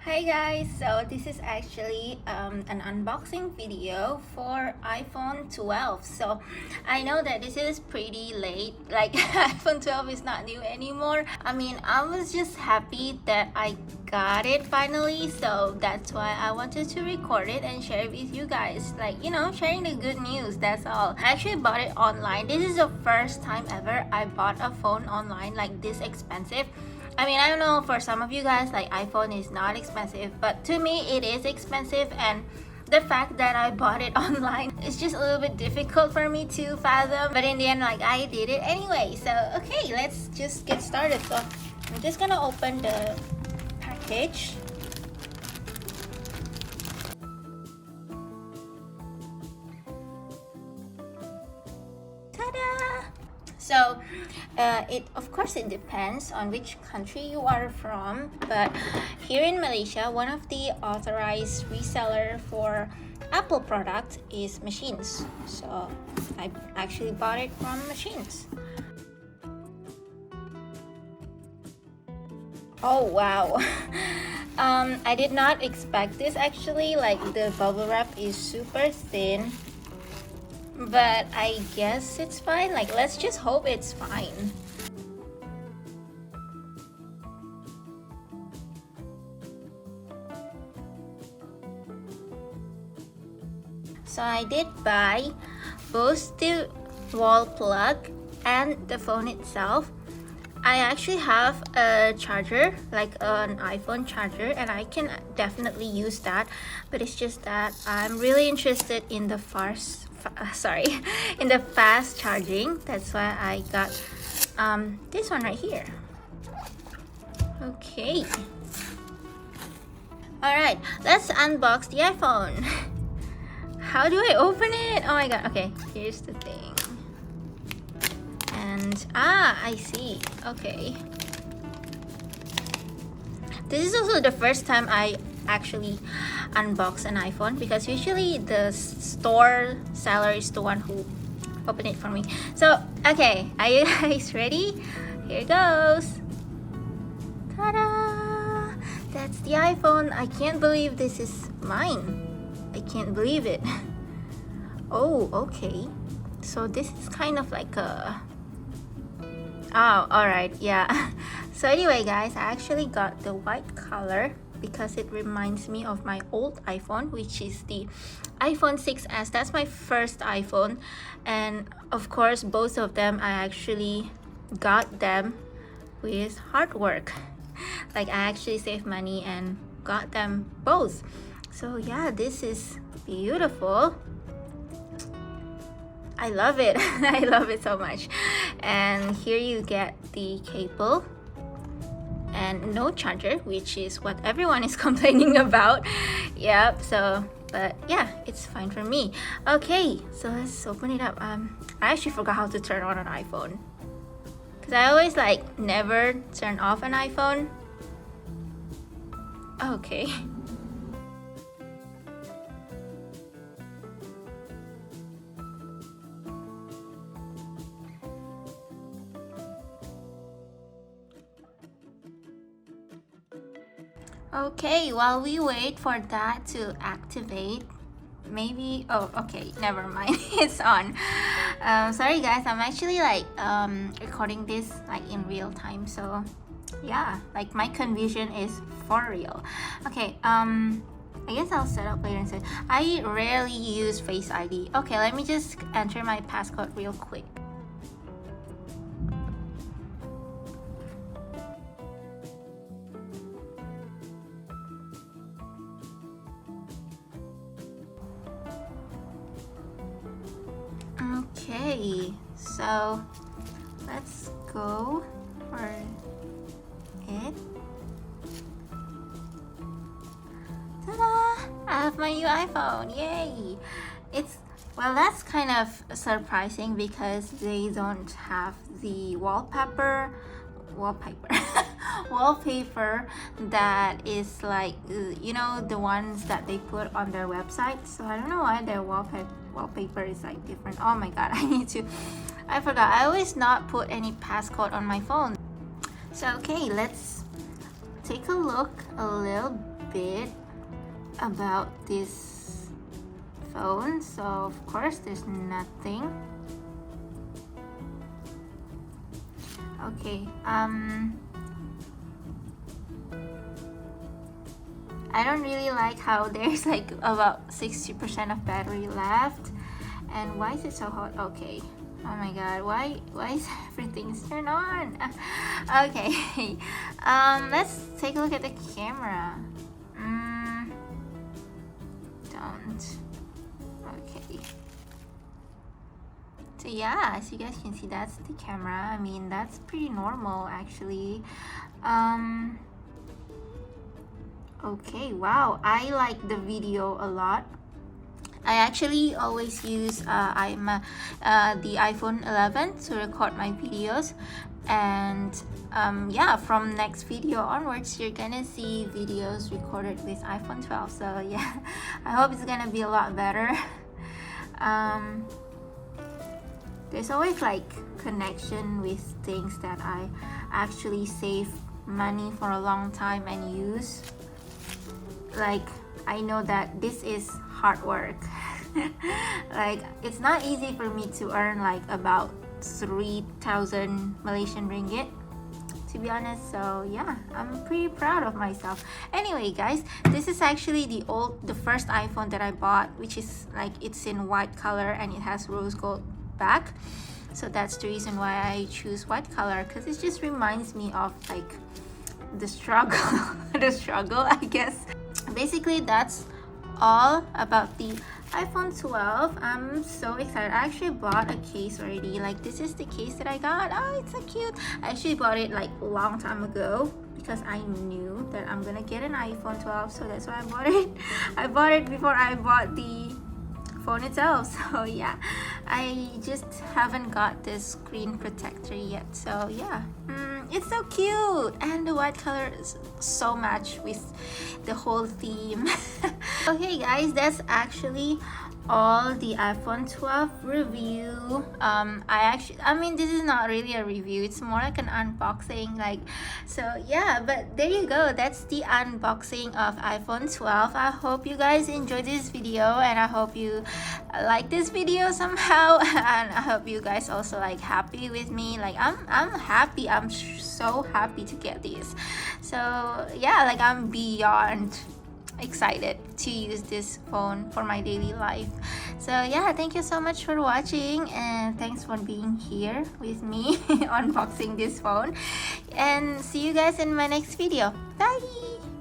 Hi guys, so this is actually an unboxing video for iPhone 12. So I know that this is pretty late, like iPhone 12 is not new anymore. I mean, I was just happy that I got it finally, so that's why I wanted to record it and share it with you guys, like, you know, sharing the good news. That's all. I actually bought it online. This is the first time ever I bought a phone online like this expensive. I mean, I don't know, for some of you guys, like, iPhone is not expensive, but to me it is expensive, and the fact that I bought it online is just a little bit difficult for me to fathom, but in the end, like, I did it anyway. So okay, let's just get started. So I'm just gonna open the package. Ta-da! So of course it depends on which country you are from, but here in Malaysia, one of the authorized reseller for Apple products is Machines. So I actually bought it from Machines. Oh wow. I did not expect this actually. Like, the bubble wrap is super thin, but I guess it's fine. Like, let's just hope it's fine. So I did buy both the wall plug and the phone itself. I actually have a charger, like an iPhone charger, and I can definitely use that, but it's just that I'm really interested in the in the fast charging. That's why I got this one right here. Okay, all right, let's unbox the iPhone. How do I open it? Oh my god. Okay, here's the thing. And I see. Okay, this is also the first time I actually unbox an iPhone, because usually the store seller is the one who open it for me. So okay, are you guys ready? Here goes. Ta-da! That's the iPhone. I can't believe this is mine. I can't believe it. Oh, okay. So this is kind of like a... Oh, alright, yeah. So anyway, guys, I actually got the white color because it reminds me of my old iPhone, which is the iPhone 6s. That's my first iPhone. And of course, both of them, I actually got them with hard work. Like, I actually saved money and got them both. So yeah, this is beautiful. I love it. I love it so much. And here you get the cable and no charger, which is what everyone is complaining about. Yep, so, but yeah, it's fine for me. Okay, so let's open it up. I actually forgot how to turn on an iPhone, because I always like never turn off an iPhone. Okay. Okay, while we wait for that to activate, maybe... Oh, okay, never mind. It's on. Sorry guys, I'm actually like recording this like in real time, so yeah, like my confusion is for real. Okay, I guess I'll set up later and say I rarely use Face ID. Okay, let me just enter my passcode real quick. Okay, so let's go for it. Ta-da! I have my new iPhone, yay! It's, well, that's kind of surprising because they don't have the wallpaper wallpaper that is like, you know, the ones that they put on their website. So I don't know why their wallpaper is like different. Oh my god, I forgot. I always not put any passcode on my phone. So okay, let's take a look a little bit about this phone. So of course there's nothing. Okay, I don't really like how there's like about 60% of battery left. And why is it so hot? Okay, oh my god, why is everything turned on? Okay, let's take a look at the camera. Don't. Okay, so yeah, as you guys can see, that's the camera. I mean, that's pretty normal actually. Okay, wow, I like the video a lot. I actually always use the iPhone 11 to record my videos, and yeah, from next video onwards you're gonna see videos recorded with iPhone 12. So yeah, I hope it's gonna be a lot better. There's always like connection with things that I actually save money for a long time and use. Like, I know that this is hard work. Like, it's not easy for me to earn like about 3,000 Malaysian ringgit, to be honest. So yeah, I'm pretty proud of myself. Anyway guys, this is actually the first iPhone that I bought, which is like, it's in white color and it has rose gold back. So that's the reason why I choose white color, because it just reminds me of like the struggle. The struggle, I guess. Basically, that's all about the iPhone 12. I'm so excited. I actually bought a case already. Like, this is the case that I got. Oh, it's so cute. I actually bought it like a long time ago because I knew that I'm gonna get an iPhone 12, so that's why I bought it. I bought it before I bought the phone itself. So yeah, I just haven't got the screen protector yet. So yeah, it's so cute, and the white color is so matched with the whole theme. Okay guys, that's actually all the iPhone 12 review. I mean, this is not really a review, it's more like an unboxing, like, so yeah. But there you go, that's the unboxing of iPhone 12. I hope you guys enjoyed this video, and I hope you like this video somehow. And I hope you guys also like happy with me. Like, I'm happy. I'm so happy to get this. So yeah, like, I'm beyond excited to use this phone for my daily life. So yeah, thank you so much for watching, and thanks for being here with me unboxing this phone, and see you guys in my next video. Bye.